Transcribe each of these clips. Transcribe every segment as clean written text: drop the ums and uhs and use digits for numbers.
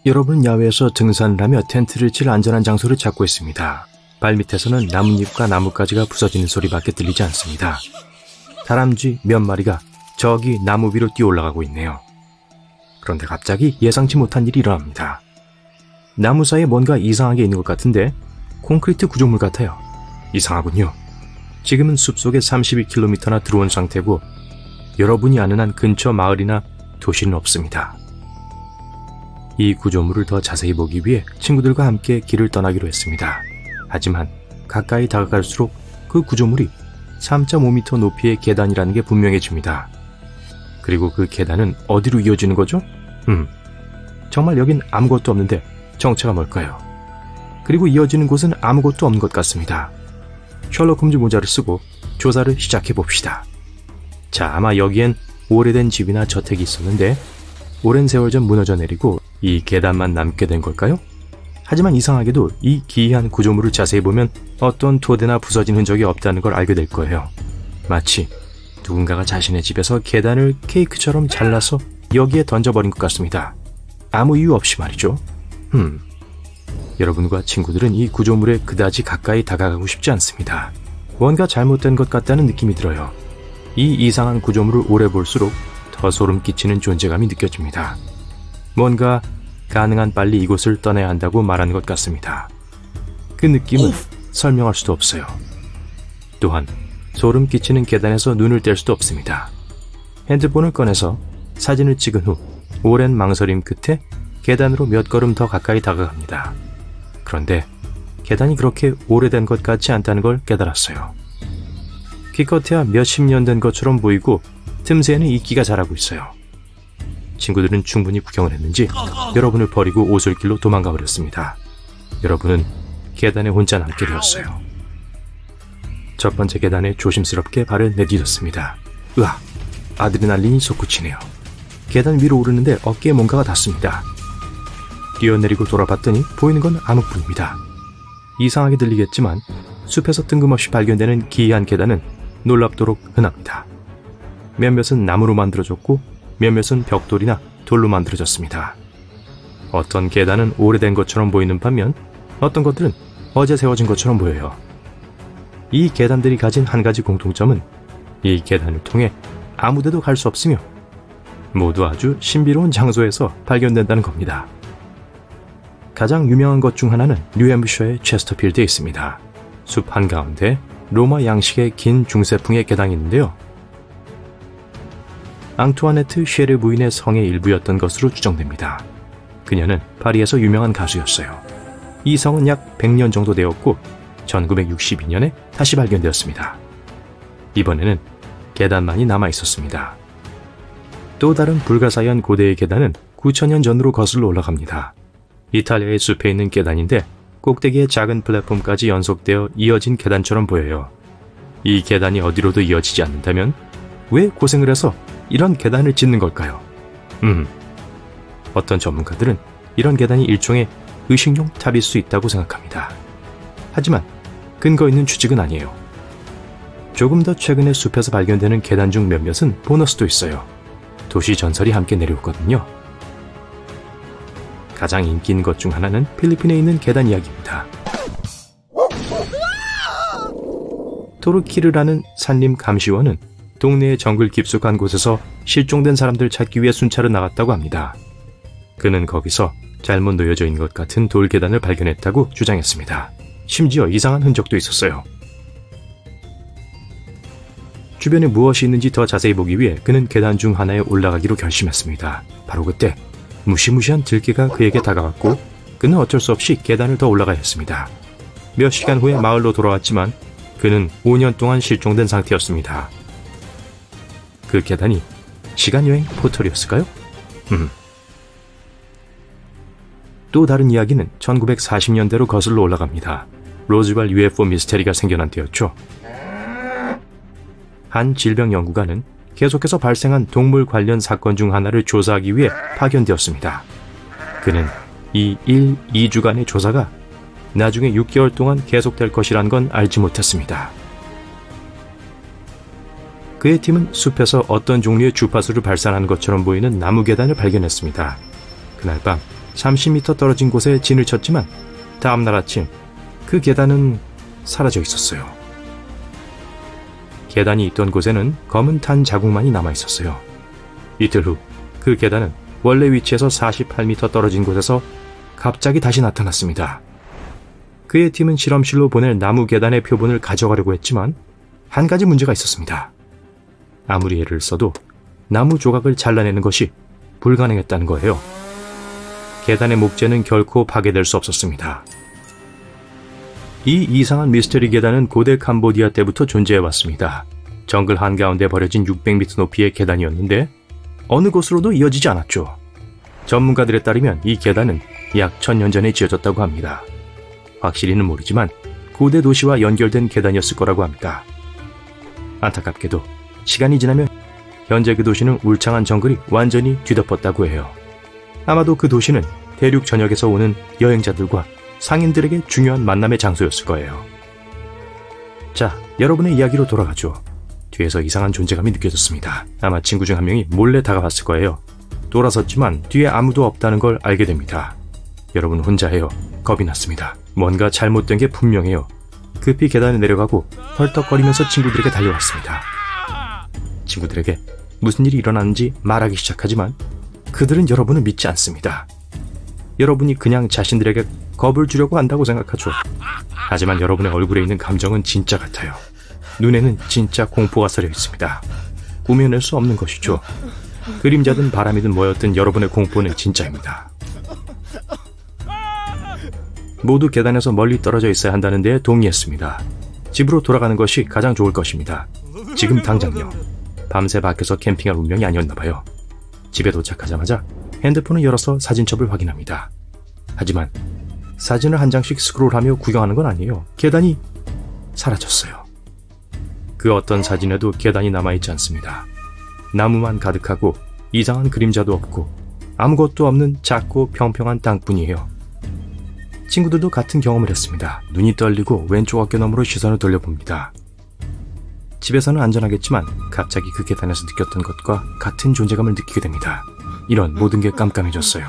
여러분은 야외에서 등산을 하며 텐트를 칠 안전한 장소를 찾고 있습니다. 발밑에서는 나뭇잎과 나뭇가지가 부서지는 소리밖에 들리지 않습니다. 다람쥐 몇 마리가 저기 나무 위로 뛰어 올라가고 있네요. 그런데 갑자기 예상치 못한 일이 일어납니다. 나무 사이에 뭔가 이상하게 있는 것 같은데 콘크리트 구조물 같아요. 이상하군요. 지금은 숲속에 32km나 들어온 상태고 여러분이 아는 한 근처 마을이나 도시는 없습니다. 이 구조물을 더 자세히 보기 위해 친구들과 함께 길을 떠나기로 했습니다. 하지만 가까이 다가갈수록 그 구조물이 3.5m 높이의 계단이라는 게 분명해집니다. 그리고 그 계단은 어디로 이어지는 거죠? 정말 여긴 아무것도 없는데 정체가 뭘까요? 그리고 이어지는 곳은 아무것도 없는 것 같습니다. 셜록 홈즈 모자를 쓰고 조사를 시작해봅시다. 자, 아마 여기엔 오래된 집이나 저택이 있었는데 오랜 세월 전 무너져 내리고 이 계단만 남게 된 걸까요? 하지만 이상하게도 이 기이한 구조물을 자세히 보면 어떤 토대나 부서진 흔적이 없다는 걸 알게 될 거예요. 마치 누군가가 자신의 집에서 계단을 케이크처럼 잘라서 여기에 던져버린 것 같습니다. 아무 이유 없이 말이죠. 여러분과 친구들은 이 구조물에 그다지 가까이 다가가고 싶지 않습니다. 뭔가 잘못된 것 같다는 느낌이 들어요. 이 이상한 구조물을 오래 볼수록 더 소름 끼치는 존재감이 느껴집니다. 뭔가 가능한 빨리 이곳을 떠나야 한다고 말하는 것 같습니다. 그 느낌은 설명할 수도 없어요. 또한 소름 끼치는 계단에서 눈을 뗄 수도 없습니다. 핸드폰을 꺼내서 사진을 찍은 후 오랜 망설임 끝에 계단으로 몇 걸음 더 가까이 다가갑니다. 그런데 계단이 그렇게 오래된 것 같지 않다는 걸 깨달았어요. 기껏해야 몇십 년 된 것처럼 보이고 틈새에는 이끼가 자라고 있어요. 친구들은 충분히 구경을 했는지 여러분을 버리고 오솔길로 도망가 버렸습니다. 여러분은 계단에 혼자 남게 되었어요. 첫 번째 계단에 조심스럽게 발을 내딛었습니다. 으악! 아드레날린이 솟구치네요. 계단 위로 오르는데 어깨에 뭔가가 닿습니다. 뛰어내리고 돌아봤더니 보이는 건 암흑뿐입니다. 이상하게 들리겠지만 숲에서 뜬금없이 발견되는 기이한 계단은 놀랍도록 흔합니다. 몇몇은 나무로 만들어졌고 몇몇은 벽돌이나 돌로 만들어졌습니다. 어떤 계단은 오래된 것처럼 보이는 반면 어떤 것들은 어제 세워진 것처럼 보여요. 이 계단들이 가진 한 가지 공통점은 이 계단을 통해 아무데도 갈 수 없으며 모두 아주 신비로운 장소에서 발견된다는 겁니다. 가장 유명한 것 중 하나는 뉴햄프셔의 체스터필드에 있습니다. 숲 한가운데 로마 양식의 긴 중세풍의 계단이 있는데요. 앙투아네트 쉐르 부인의 성의 일부였던 것으로 추정됩니다. 그녀는 파리에서 유명한 가수였어요. 이 성은 약 100년 정도 되었고 1962년에 다시 발견되었습니다. 이번에는 계단만이 남아 있었습니다. 또 다른 불가사의한 고대의 계단은 9,000년 전으로 거슬러 올라갑니다. 이탈리아의 숲에 있는 계단인데 꼭대기에 작은 플랫폼까지 연속되어 이어진 계단처럼 보여요. 이 계단이 어디로도 이어지지 않는다면 왜 고생을 해서 이런 계단을 짓는 걸까요? 어떤 전문가들은 이런 계단이 일종의 의식용 탑일 수 있다고 생각합니다. 하지만 근거 있는 추측은 아니에요. 조금 더 최근에 숲에서 발견되는 계단 중 몇몇은 보너스도 있어요. 도시 전설이 함께 내려오거든요. 가장 인기 있는 것 중 하나는 필리핀에 있는 계단 이야기입니다. 토르키르라는 산림 감시원은 동네의 정글 깊숙한 곳에서 실종된 사람들 찾기 위해 순찰을 나갔다고 합니다. 그는 거기서 잘못 놓여져 있는 것 같은 돌 계단을 발견했다고 주장했습니다. 심지어 이상한 흔적도 있었어요. 주변에 무엇이 있는지 더 자세히 보기 위해 그는 계단 중 하나에 올라가기로 결심했습니다. 바로 그때 무시무시한 들개가 그에게 다가왔고 그는 어쩔 수 없이 계단을 더 올라가야 했습니다. 몇 시간 후에 마을로 돌아왔지만 그는 5년 동안 실종된 상태였습니다. 그 계단이 시간여행 포털이었을까요? 또 다른 이야기는 1940년대로 거슬러 올라갑니다. 로즈발 UFO 미스테리가 생겨난 때였죠. 한 질병 연구가는 계속해서 발생한 동물 관련 사건 중 하나를 조사하기 위해 파견되었습니다. 그는 이 2주간의 조사가 나중에 6개월 동안 계속될 것이란 건 알지 못했습니다. 그의 팀은 숲에서 어떤 종류의 주파수를 발산하는 것처럼 보이는 나무 계단을 발견했습니다. 그날 밤 30m 떨어진 곳에 진을 쳤지만 다음날 아침 그 계단은 사라져 있었어요. 계단이 있던 곳에는 검은 탄 자국만이 남아 있었어요. 이틀 후 그 계단은 원래 위치에서 48m 떨어진 곳에서 갑자기 다시 나타났습니다. 그의 팀은 실험실로 보낼 나무 계단의 표본을 가져가려고 했지만 한 가지 문제가 있었습니다. 아무리 애를 써도 나무 조각을 잘라내는 것이 불가능했다는 거예요. 계단의 목재는 결코 파괴될 수 없었습니다. 이 이상한 미스터리 계단은 고대 캄보디아 때부터 존재해왔습니다. 정글 한가운데 버려진 600m 높이의 계단이었는데 어느 곳으로도 이어지지 않았죠. 전문가들에 따르면 이 계단은 약 1000년 전에 지어졌다고 합니다. 확실히는 모르지만 고대 도시와 연결된 계단이었을 거라고 합니다. 안타깝게도 시간이 지나면 현재 그 도시는 울창한 정글이 완전히 뒤덮었다고 해요. 아마도 그 도시는 대륙 전역에서 오는 여행자들과 상인들에게 중요한 만남의 장소였을 거예요. 자, 여러분의 이야기로 돌아가죠. 뒤에서 이상한 존재감이 느껴졌습니다. 아마 친구 중 한 명이 몰래 다가왔을 거예요. 돌아섰지만 뒤에 아무도 없다는 걸 알게 됩니다. 여러분 혼자예요. 겁이 났습니다. 뭔가 잘못된 게 분명해요. 급히 계단에 내려가고 헐떡거리면서 친구들에게 달려왔습니다. 친구들에게 무슨 일이 일어났는지 말하기 시작하지만 그들은 여러분을 믿지 않습니다. 여러분이 그냥 자신들에게 겁을 주려고 한다고 생각하죠. 하지만 여러분의 얼굴에 있는 감정은 진짜 같아요. 눈에는 진짜 공포가 서려 있습니다. 꾸며낼 수 없는 것이죠. 그림자든 바람이든 뭐였든 여러분의 공포는 진짜입니다. 모두 계단에서 멀리 떨어져 있어야 한다는 데에 동의했습니다. 집으로 돌아가는 것이 가장 좋을 것입니다. 지금 당장요. 밤새 밖에서 캠핑할 운명이 아니었나봐요. 집에 도착하자마자 핸드폰을 열어서 사진첩을 확인합니다. 하지만 사진을 한 장씩 스크롤하며 구경하는 건 아니에요. 계단이 사라졌어요. 그 어떤 사진에도 계단이 남아있지 않습니다. 나무만 가득하고 이상한 그림자도 없고 아무것도 없는 작고 평평한 땅뿐이에요. 친구들도 같은 경험을 했습니다. 눈이 떨리고 왼쪽 어깨 너머로 시선을 돌려봅니다. 집에서는 안전하겠지만 갑자기 그 계단에서 느꼈던 것과 같은 존재감을 느끼게 됩니다. 이런 모든 게 깜깜해졌어요.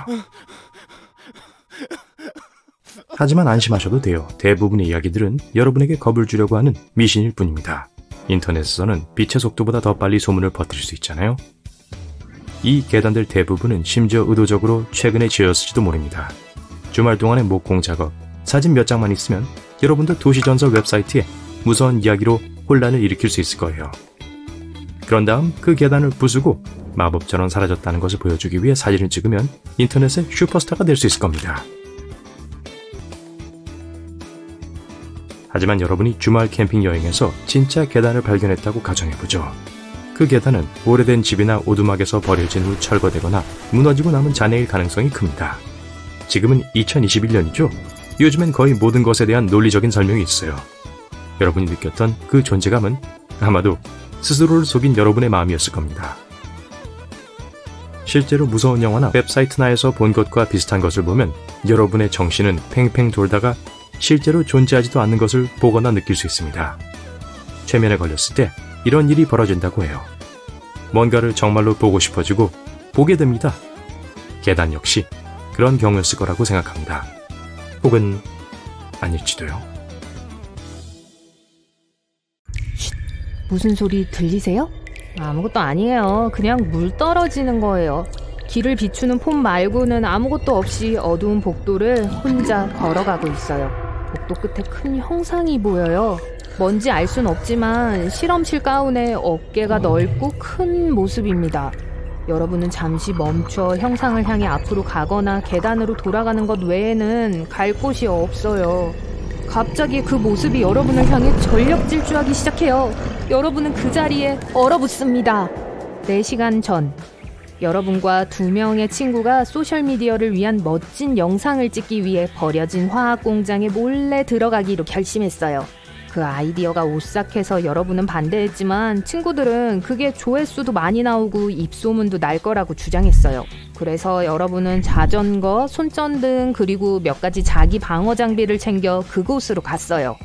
하지만 안심하셔도 돼요. 대부분의 이야기들은 여러분에게 겁을 주려고 하는 미신일 뿐입니다. 인터넷에서는 빛의 속도보다 더 빨리 소문을 퍼뜨릴 수 있잖아요. 이 계단들 대부분은 심지어 의도적으로 최근에 지어졌을지도 모릅니다. 주말 동안의 목공 작업, 사진 몇 장만 있으면 여러분도 도시전설 웹사이트에 무서운 이야기로 혼란을 일으킬 수 있을 거예요. 그런 다음 그 계단을 부수고 마법처럼 사라졌다는 것을 보여주기 위해 사진을 찍으면 인터넷의 슈퍼스타가 될 수 있을 겁니다. 하지만 여러분이 주말 캠핑 여행에서 진짜 계단을 발견했다고 가정해보죠. 그 계단은 오래된 집이나 오두막에서 버려진 후 철거되거나 무너지고 남은 잔해일 가능성이 큽니다. 지금은 2021년이죠. 요즘엔 거의 모든 것에 대한 논리적인 설명이 있어요. 여러분이 느꼈던 그 존재감은 아마도 스스로를 속인 여러분의 마음이었을 겁니다. 실제로 무서운 영화나 웹사이트나에서 본 것과 비슷한 것을 보면 여러분의 정신은 팽팽 돌다가 실제로 존재하지도 않는 것을 보거나 느낄 수 있습니다. 최면에 걸렸을 때 이런 일이 벌어진다고 해요. 뭔가를 정말로 보고 싶어지고 보게 됩니다. 계단 역시 그런 경우였을 거라고 생각합니다. 혹은 아닐지도요. 무슨 소리 들리세요? 아무것도 아니에요. 그냥 물 떨어지는 거예요. 길을 비추는 폼 말고는 아무것도 없이 어두운 복도를 혼자 걸어가고 있어요. 복도 끝에 큰 형상이 보여요. 뭔지 알 순 없지만 실험실 가운에 어깨가 넓고 큰 모습입니다. 여러분은 잠시 멈춰 형상을 향해 앞으로 가거나 계단으로 돌아가는 것 외에는 갈 곳이 없어요. 갑자기 그 모습이 여러분을 향해 전력 질주하기 시작해요. 여러분은 그 자리에 얼어붙습니다. 4시간 전, 여러분과 2명의 친구가 소셜미디어를 위한 멋진 영상을 찍기 위해 버려진 화학 공장에 몰래 들어가기로 결심했어요. 그 아이디어가 오싹해서 여러분은 반대했지만 친구들은 그게 조회수도 많이 나오고 입소문도 날 거라고 주장했어요. 그래서 여러분은 자전거, 손전등 그리고 몇 가지 자기 방어 장비를 챙겨 그곳으로 갔어요.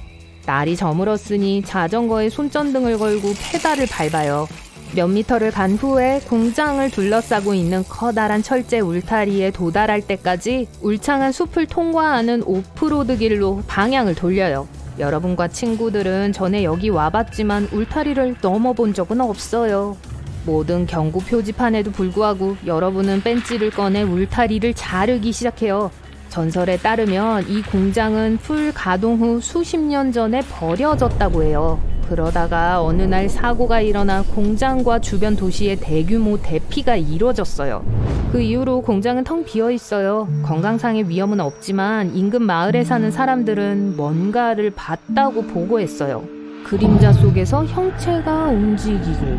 날이 저물었으니 자전거에 손전등을 걸고 페달을 밟아요. 몇 미터를 간 후에 공장을 둘러싸고 있는 커다란 철제 울타리에 도달할 때까지 울창한 숲을 통과하는 오프로드 길로 방향을 돌려요. 여러분과 친구들은 전에 여기 와봤지만 울타리를 넘어본 적은 없어요. 모든 경고 표지판에도 불구하고 여러분은 벤치를 꺼내 울타리를 자르기 시작해요. 전설에 따르면 이 공장은 풀 가동 후 수십 년 전에 버려졌다고 해요. 그러다가 어느 날 사고가 일어나 공장과 주변 도시에 대규모 대피가 이루어졌어요. 그 이후로 공장은 텅 비어 있어요. 건강상의 위험은 없지만 인근 마을에 사는 사람들은 뭔가를 봤다고 보고했어요. 그림자 속에서 형체가 움직이고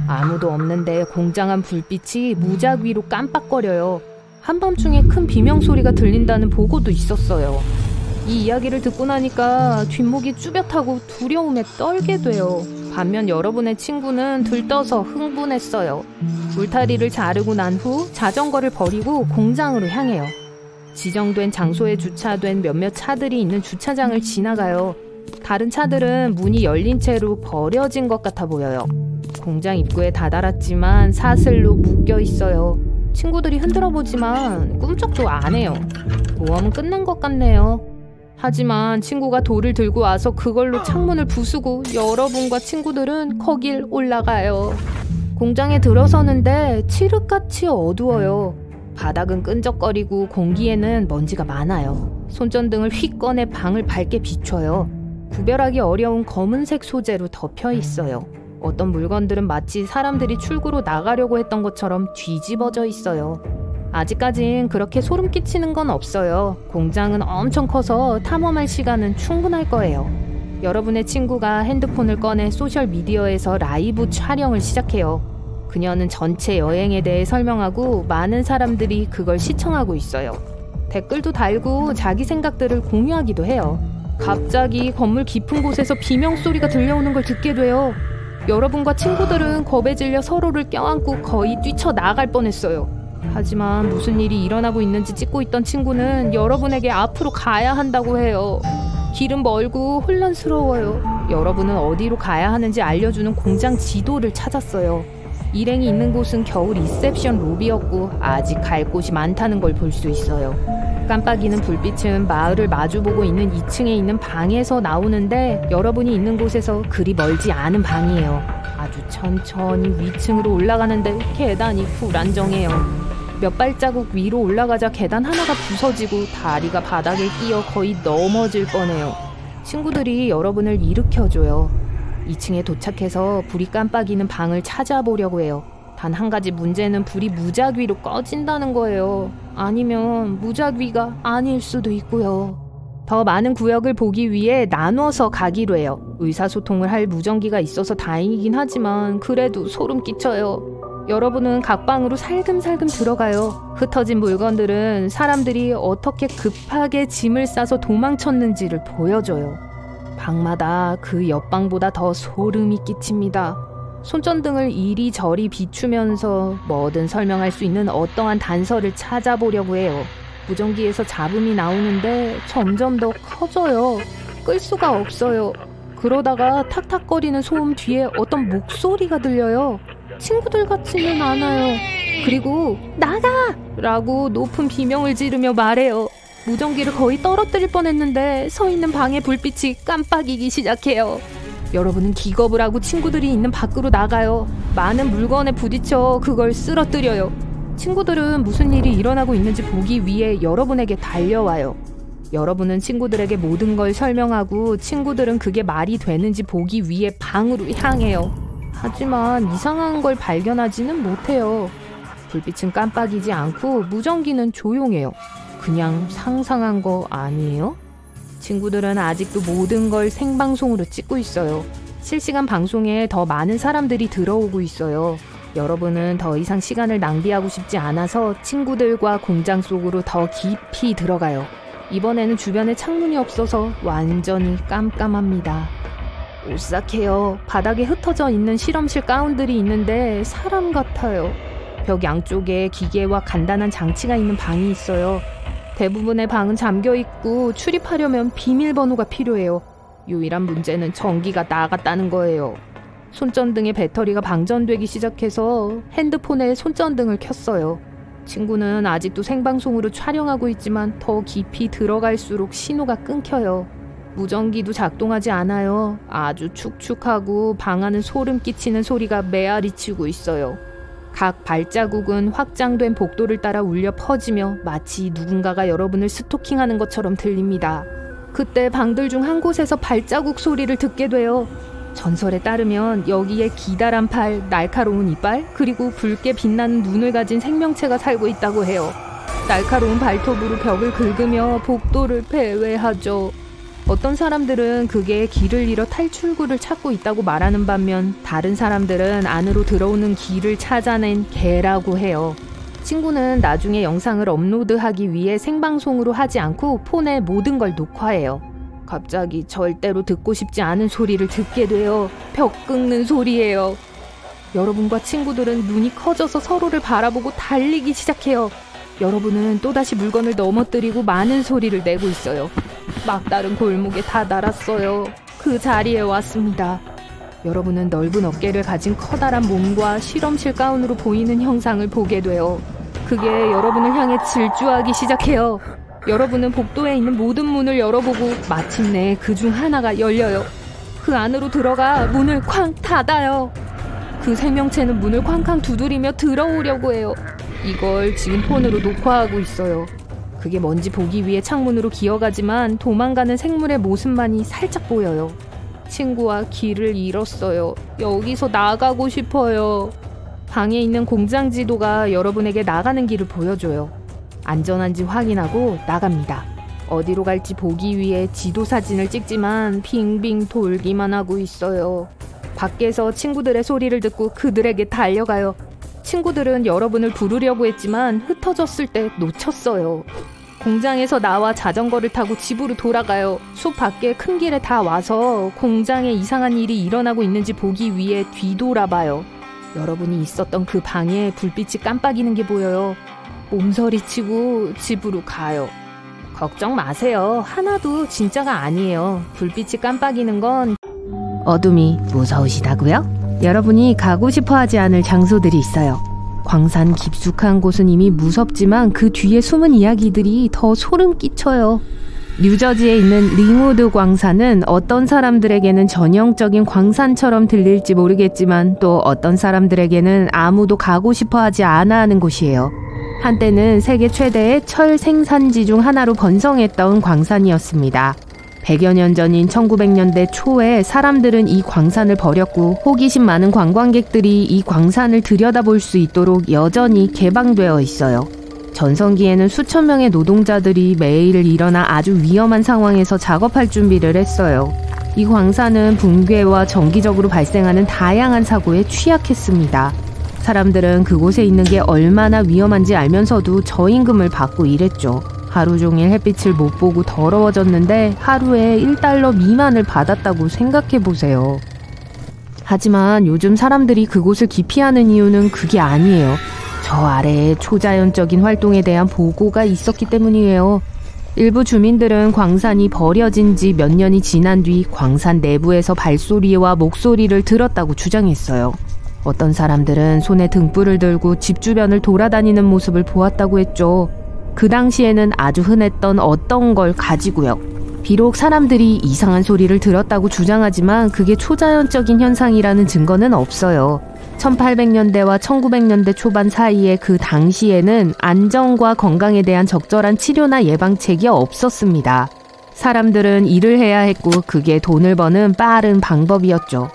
아무도 없는데 공장 안 불빛이 무작위로 깜빡거려요. 한밤중에 큰 비명소리가 들린다는 보고도 있었어요. 이 이야기를 듣고 나니까 뒷목이 쭈뼛하고 두려움에 떨게 돼요. 반면 여러분의 친구는 들떠서 흥분했어요. 울타리를 자르고 난 후 자전거를 버리고 공장으로 향해요. 지정된 장소에 주차된 몇몇 차들이 있는 주차장을 지나가요. 다른 차들은 문이 열린 채로 버려진 것 같아 보여요. 공장 입구에 다다랐지만 사슬로 묶여 있어요. 친구들이 흔들어 보지만 꿈쩍도 안 해요. 모험은 끝난 것 같네요. 하지만 친구가 돌을 들고 와서 그걸로 창문을 부수고 여러분과 친구들은 거길 올라가요. 공장에 들어서는데 칠흑같이 어두워요. 바닥은 끈적거리고 공기에는 먼지가 많아요. 손전등을 휙 꺼내 방을 밝게 비춰요. 구별하기 어려운 검은색 소재로 덮여 있어요. 어떤 물건들은 마치 사람들이 출구로 나가려고 했던 것처럼 뒤집어져 있어요. 아직까진 그렇게 소름 끼치는 건 없어요. 공장은 엄청 커서 탐험할 시간은 충분할 거예요. 여러분의 친구가 핸드폰을 꺼내 소셜미디어에서 라이브 촬영을 시작해요. 그녀는 전체 여행에 대해 설명하고 많은 사람들이 그걸 시청하고 있어요. 댓글도 달고 자기 생각들을 공유하기도 해요. 갑자기 건물 깊은 곳에서 비명소리가 들려오는 걸 듣게 돼요. 여러분과 친구들은 겁에 질려 서로를 껴안고 거의 뛰쳐나갈 뻔했어요. 하지만 무슨 일이 일어나고 있는지 찍고 있던 친구는 여러분에게 앞으로 가야 한다고 해요. 길은 멀고 혼란스러워요. 여러분은 어디로 가야 하는지 알려주는 공장 지도를 찾았어요. 일행이 있는 곳은 겨우 리셉션 로비였고 아직 갈 곳이 많다는 걸 볼 수 있어요. 깜빡이는 불빛은 마을을 마주보고 있는 2층에 있는 방에서 나오는데 여러분이 있는 곳에서 그리 멀지 않은 방이에요. 아주 천천히 위층으로 올라가는데 계단이 불안정해요. 몇 발자국 위로 올라가자 계단 하나가 부서지고 다리가 바닥에 끼어 거의 넘어질 뻔해요. 친구들이 여러분을 일으켜줘요. 2층에 도착해서 불이 깜빡이는 방을 찾아보려고 해요. 단 한 가지 문제는 불이 무작위로 꺼진다는 거예요. 아니면 무작위가 아닐 수도 있고요. 더 많은 구역을 보기 위해 나눠서 가기로 해요. 의사소통을 할 무전기가 있어서 다행이긴 하지만 그래도 소름 끼쳐요. 여러분은 각 방으로 살금살금 들어가요. 흩어진 물건들은 사람들이 어떻게 급하게 짐을 싸서 도망쳤는지를 보여줘요. 방마다 그 옆방보다 더 소름이 끼칩니다. 손전등을 이리저리 비추면서 뭐든 설명할 수 있는 어떠한 단서를 찾아보려고 해요. 무전기에서 잡음이 나오는데 점점 더 커져요. 끌 수가 없어요. 그러다가 탁탁거리는 소음 뒤에 어떤 목소리가 들려요. 친구들 같지는 않아요. 그리고 나가! 라고 높은 비명을 지르며 말해요. 무전기를 거의 떨어뜨릴 뻔했는데 서 있는 방의 불빛이 깜빡이기 시작해요. 여러분은 기겁을 하고 친구들이 있는 밖으로 나가요. 많은 물건에 부딪혀 그걸 쓰러뜨려요. 친구들은 무슨 일이 일어나고 있는지 보기 위해 여러분에게 달려와요. 여러분은 친구들에게 모든 걸 설명하고 친구들은 그게 말이 되는지 보기 위해 방으로 향해요. 하지만 이상한 걸 발견하지는 못해요. 불빛은 깜빡이지 않고 무전기는 조용해요. 그냥 상상한 거 아니에요? 친구들은 아직도 모든 걸 생방송으로 찍고 있어요. 실시간 방송에 더 많은 사람들이 들어오고 있어요. 여러분은 더 이상 시간을 낭비하고 싶지 않아서 친구들과 공장 속으로 더 깊이 들어가요. 이번에는 주변에 창문이 없어서 완전히 깜깜합니다. 오싹해요. 바닥에 흩어져 있는 실험실 가운들이 있는데 사람 같아요. 벽 양쪽에 기계와 간단한 장치가 있는 방이 있어요. 대부분의 방은 잠겨있고 출입하려면 비밀번호가 필요해요. 유일한 문제는 전기가 나갔다는 거예요. 손전등의 배터리가 방전되기 시작해서 핸드폰에 손전등을 켰어요. 친구는 아직도 생방송으로 촬영하고 있지만 더 깊이 들어갈수록 신호가 끊겨요. 무전기도 작동하지 않아요. 아주 축축하고 방 안은 소름 끼치는 소리가 메아리치고 있어요. 각 발자국은 확장된 복도를 따라 울려 퍼지며 마치 누군가가 여러분을 스토킹하는 것처럼 들립니다. 그때 방들 중 한 곳에서 발자국 소리를 듣게 돼요. 전설에 따르면 여기에 기다란 팔, 날카로운 이빨, 그리고 붉게 빛나는 눈을 가진 생명체가 살고 있다고 해요. 날카로운 발톱으로 벽을 긁으며 복도를 배회하죠. 어떤 사람들은 그게 길을 잃어 탈출구를 찾고 있다고 말하는 반면 다른 사람들은 안으로 들어오는 길을 찾아낸 개라고 해요. 친구는 나중에 영상을 업로드하기 위해 생방송으로 하지 않고 폰에 모든 걸 녹화해요. 갑자기 절대로 듣고 싶지 않은 소리를 듣게 돼요. 벽 긁는 소리예요. 여러분과 친구들은 눈이 커져서 서로를 바라보고 달리기 시작해요. 여러분은 또다시 물건을 넘어뜨리고 많은 소리를 내고 있어요. 막다른 골목에 다다랐어요. 그 자리에 왔습니다. 여러분은 넓은 어깨를 가진 커다란 몸과 실험실 가운으로 보이는 형상을 보게 돼요. 그게 여러분을 향해 질주하기 시작해요. 여러분은 복도에 있는 모든 문을 열어보고 마침내 그중 하나가 열려요. 그 안으로 들어가 문을 쾅 닫아요. 그 생명체는 문을 쾅쾅 두드리며 들어오려고 해요. 이걸 지금 폰으로 녹화하고 있어요. 그게 뭔지 보기 위해 창문으로 기어가지만 도망가는 생물의 모습만이 살짝 보여요. 친구와 길을 잃었어요. 여기서 나가고 싶어요. 방에 있는 공장 지도가 여러분에게 나가는 길을 보여줘요. 안전한지 확인하고 나갑니다. 어디로 갈지 보기 위해 지도 사진을 찍지만 빙빙 돌기만 하고 있어요. 밖에서 친구들의 소리를 듣고 그들에게 달려가요. 친구들은 여러분을 부르려고 했지만 흩어졌을 때 놓쳤어요. 공장에서 나와 자전거를 타고 집으로 돌아가요. 숲 밖에 큰 길에 다 와서 공장에 이상한 일이 일어나고 있는지 보기 위해 뒤돌아봐요. 여러분이 있었던 그 방에 불빛이 깜빡이는 게 보여요. 몸서리치고 집으로 가요. 걱정 마세요. 하나도 진짜가 아니에요. 불빛이 깜빡이는 건 어둠이 무서우시다고요? 여러분이 가고 싶어 하지 않을 장소들이 있어요. 광산 깊숙한 곳은 이미 무섭지만 그 뒤에 숨은 이야기들이 더 소름 끼쳐요. 뉴저지에 있는 링우드 광산은 어떤 사람들에게는 전형적인 광산처럼 들릴지 모르겠지만 또 어떤 사람들에게는 아무도 가고 싶어 하지 않아 하는 곳이에요. 한때는 세계 최대의 철 생산지 중 하나로 번성했던 광산이었습니다. 100여 년 전인 1900년대 초에 사람들은 이 광산을 버렸고 호기심 많은 관광객들이 이 광산을 들여다볼 수 있도록 여전히 개방되어 있어요. 전성기에는 수천 명의 노동자들이 매일 일어나 아주 위험한 상황에서 작업할 준비를 했어요. 이 광산은 붕괴와 정기적으로 발생하는 다양한 사고에 취약했습니다. 사람들은 그곳에 있는 게 얼마나 위험한지 알면서도 저임금을 받고 일했죠. 하루 종일 햇빛을 못 보고 더러워졌는데 하루에 $1 미만을 받았다고 생각해보세요. 하지만 요즘 사람들이 그곳을 기피하는 이유는 그게 아니에요. 저 아래에 초자연적인 활동에 대한 보고가 있었기 때문이에요. 일부 주민들은 광산이 버려진 지 몇 년이 지난 뒤 광산 내부에서 발소리와 목소리를 들었다고 주장했어요. 어떤 사람들은 손에 등불을 들고 집 주변을 돌아다니는 모습을 보았다고 했죠. 그 당시에는 아주 흔했던 어떤 걸 가지고요. 비록 사람들이 이상한 소리를 들었다고 주장하지만 그게 초자연적인 현상이라는 증거는 없어요. 1800년대와 1900년대 초반 사이에 그 당시에는 안전과 건강에 대한 적절한 치료나 예방책이 없었습니다. 사람들은 일을 해야 했고 그게 돈을 버는 빠른 방법이었죠.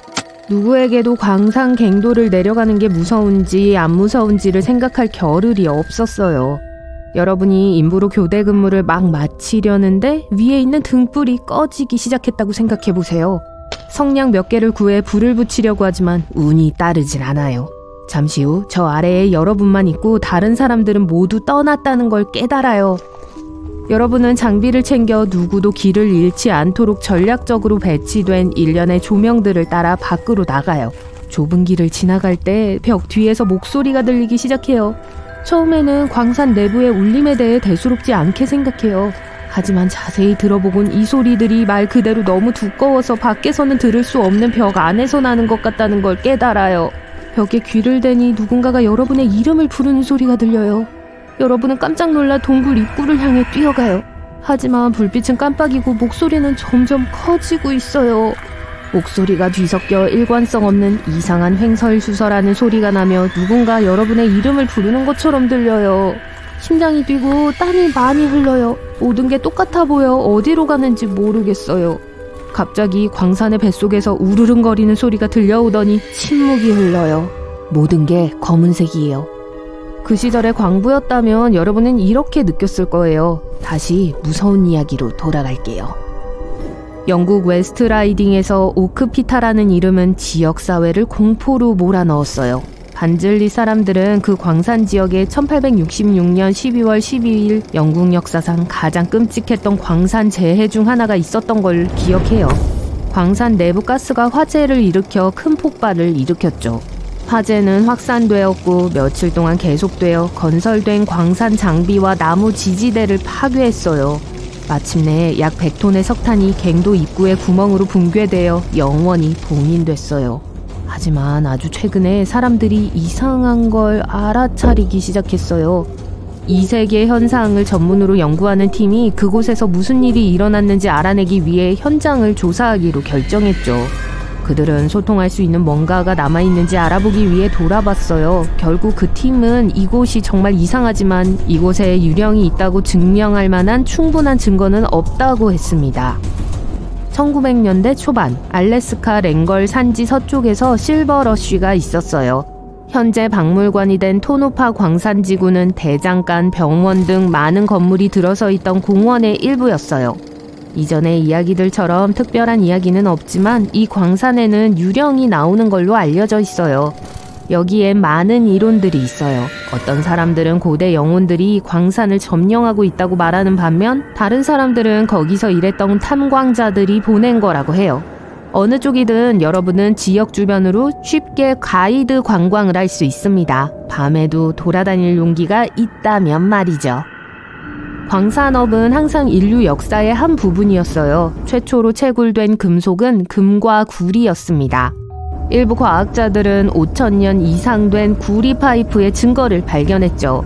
누구에게도 광산 갱도를 내려가는 게 무서운지 안 무서운지를 생각할 겨를이 없었어요. 여러분이 임부로 교대 근무를 막 마치려는데 위에 있는 등불이 꺼지기 시작했다고 생각해보세요. 성냥 몇 개를 구해 불을 붙이려고 하지만 운이 따르질 않아요. 잠시 후 저 아래에 여러분만 있고 다른 사람들은 모두 떠났다는 걸 깨달아요. 여러분은 장비를 챙겨 누구도 길을 잃지 않도록 전략적으로 배치된 일련의 조명들을 따라 밖으로 나가요. 좁은 길을 지나갈 때 벽 뒤에서 목소리가 들리기 시작해요. 처음에는 광산 내부의 울림에 대해 대수롭지 않게 생각해요. 하지만 자세히 들어보곤 이 소리들이 말 그대로 너무 두꺼워서 밖에서는 들을 수 없는 벽 안에서 나는 것 같다는 걸 깨달아요. 벽에 귀를 대니 누군가가 여러분의 이름을 부르는 소리가 들려요. 여러분은 깜짝 놀라 동굴 입구를 향해 뛰어가요. 하지만 불빛은 깜빡이고 목소리는 점점 커지고 있어요. 목소리가 뒤섞여 일관성 없는 이상한 횡설수설하는 소리가 나며 누군가 여러분의 이름을 부르는 것처럼 들려요. 심장이 뛰고 땀이 많이 흘러요. 모든 게 똑같아 보여 어디로 가는지 모르겠어요. 갑자기 광산의 뱃속에서 우르릉거리는 소리가 들려오더니 침묵이 흘러요. 모든 게 검은색이에요. 그 시절의 광부였다면 여러분은 이렇게 느꼈을 거예요. 다시 무서운 이야기로 돌아갈게요. 영국 웨스트라이딩에서 오크피타라는 이름은 지역사회를 공포로 몰아넣었어요. 반즐리 사람들은 그 광산 지역에 1866년 12월 12일 영국 역사상 가장 끔찍했던 광산 재해 중 하나가 있었던 걸 기억해요. 광산 내부 가스가 화재를 일으켜 큰 폭발을 일으켰죠. 화재는 확산되었고 며칠 동안 계속되어 건설된 광산 장비와 나무 지지대를 파괴했어요. 마침내 약 100톤의 석탄이 갱도 입구의 구멍으로 붕괴되어 영원히 봉인됐어요. 하지만 아주 최근에 사람들이 이상한 걸 알아차리기 시작했어요. 이세계 현상을 전문으로 연구하는 팀이 그곳에서 무슨 일이 일어났는지 알아내기 위해 현장을 조사하기로 결정했죠. 그들은 소통할 수 있는 뭔가가 남아있는지 알아보기 위해 돌아봤어요. 결국 그 팀은 이곳이 정말 이상하지만 이곳에 유령이 있다고 증명할 만한 충분한 증거는 없다고 했습니다. 1900년대 초반 알래스카 랭걸 산지 서쪽에서 실버러쉬가 있었어요. 현재 박물관이 된 토노파 광산지구는 대장간, 병원 등 많은 건물이 들어서 있던 공원의 일부였어요. 이전의 이야기들처럼 특별한 이야기는 없지만 이 광산에는 유령이 나오는 걸로 알려져 있어요. 여기엔 많은 이론들이 있어요. 어떤 사람들은 고대 영혼들이 광산을 점령하고 있다고 말하는 반면 다른 사람들은 거기서 일했던 탐광자들이 보낸 거라고 해요. 어느 쪽이든 여러분은 지역 주변으로 쉽게 가이드 관광을 할 수 있습니다. 밤에도 돌아다닐 용기가 있다면 말이죠. 광산업은 항상 인류 역사의 한 부분이었어요. 최초로 채굴된 금속은 금과 구리였습니다. 일부 과학자들은 5,000년 이상 된 구리 파이프의 증거를 발견했죠.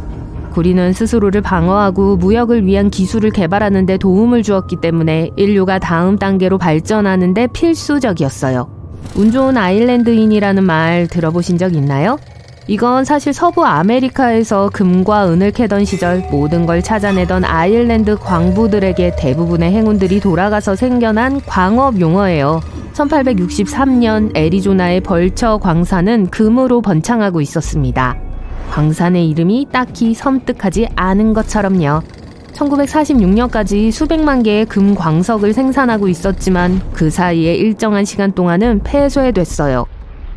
구리는 스스로를 방어하고 무역을 위한 기술을 개발하는 데 도움을 주었기 때문에 인류가 다음 단계로 발전하는 데 필수적이었어요. 운 좋은 아일랜드인이라는 말 들어보신 적 있나요? 이건 사실 서부 아메리카에서 금과 은을 캐던 시절 모든 걸 찾아내던 아일랜드 광부들에게 대부분의 행운들이 돌아가서 생겨난 광업 용어예요. 1863년 애리조나의 벌처 광산은 금으로 번창하고 있었습니다. 광산의 이름이 딱히 섬뜩하지 않은 것처럼요. 1946년까지 수백만 개의 금 광석을 생산하고 있었지만 그 사이에 일정한 시간 동안은 폐쇄됐어요.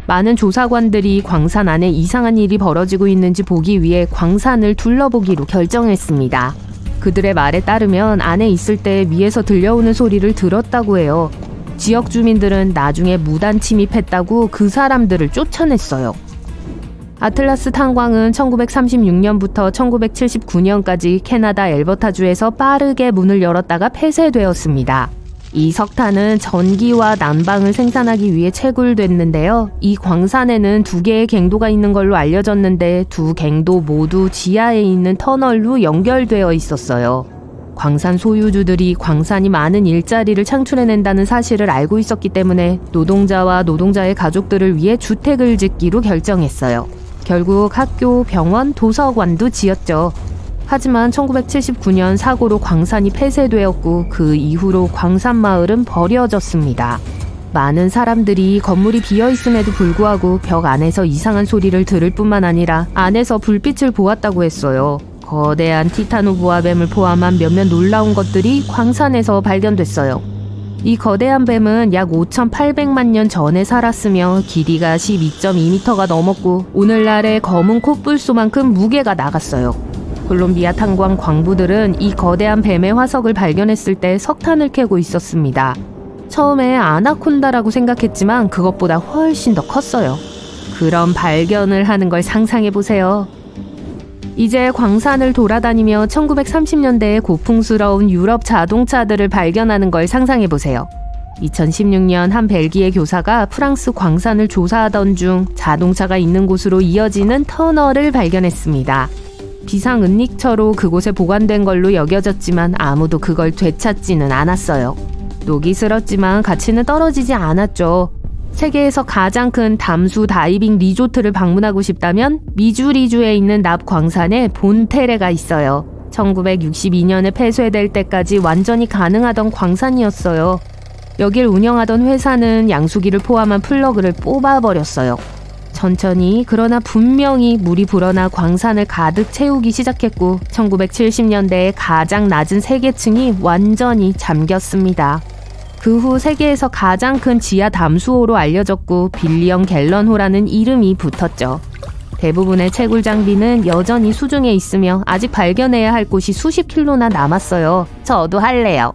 많은 조사관들이 광산 안에 이상한 일이 벌어지고 있는지 보기 위해 광산을 둘러보기로 결정했습니다. 그들의 말에 따르면 안에 있을 때 위에서 들려오는 소리를 들었다고 해요. 지역 주민들은 나중에 무단 침입했다고 그 사람들을 쫓아냈어요. 아틀라스 탄광은 1936년부터 1979년까지 캐나다 엘버타주에서 빠르게 문을 열었다가 폐쇄되었습니다. 이 석탄은 전기와 난방을 생산하기 위해 채굴됐는데요. 이 광산에는 2개의 갱도가 있는 걸로 알려졌는데 2 갱도 모두 지하에 있는 터널로 연결되어 있었어요. 광산 소유주들이 광산이 많은 일자리를 창출해낸다는 사실을 알고 있었기 때문에 노동자와 노동자의 가족들을 위해 주택을 짓기로 결정했어요. 결국 학교, 병원, 도서관도 지었죠. 하지만 1979년 사고로 광산이 폐쇄되었고 그 이후로 광산마을은 버려졌습니다. 많은 사람들이 건물이 비어있음에도 불구하고 벽 안에서 이상한 소리를 들을 뿐만 아니라 안에서 불빛을 보았다고 했어요. 거대한 티타노보아 뱀을 포함한 몇몇 놀라운 것들이 광산에서 발견됐어요. 이 거대한 뱀은 약 5,800만 년 전에 살았으며 길이가 12.2m가 넘었고 오늘날의 검은 콧불소만큼 무게가 나갔어요. 콜롬비아 탄광 광부들은 이 거대한 뱀의 화석을 발견했을 때 석탄을 캐고 있었습니다. 처음에 아나콘다라고 생각했지만 그것보다 훨씬 더 컸어요. 그런 발견을 하는 걸 상상해보세요. 이제 광산을 돌아다니며 1930년대의 고풍스러운 유럽 자동차들을 발견하는 걸 상상해보세요. 2016년 한 벨기에 교사가 프랑스 광산을 조사하던 중 자동차가 있는 곳으로 이어지는 터널을 발견했습니다. 비상은닉처로 그곳에 보관된 걸로 여겨졌지만 아무도 그걸 되찾지는 않았어요. 녹이 슬었지만 가치는 떨어지지 않았죠. 세계에서 가장 큰 담수 다이빙 리조트를 방문하고 싶다면 미주리주에 있는 납 광산에 본테레가 있어요. 1962년에 폐쇄될 때까지 완전히 가능하던 광산이었어요. 여길 운영하던 회사는 양수기를 포함한 플러그를 뽑아버렸어요. 천천히 그러나 분명히 물이 불어나 광산을 가득 채우기 시작했고 1970년대에 가장 낮은 세계층이 완전히 잠겼습니다. 그 후 세계에서 가장 큰 지하 담수호로 알려졌고 빌리엄 갤런호라는 이름이 붙었죠. 대부분의 채굴 장비는 여전히 수중에 있으며 아직 발견해야 할 곳이 수십 킬로나 남았어요. 저도 할래요.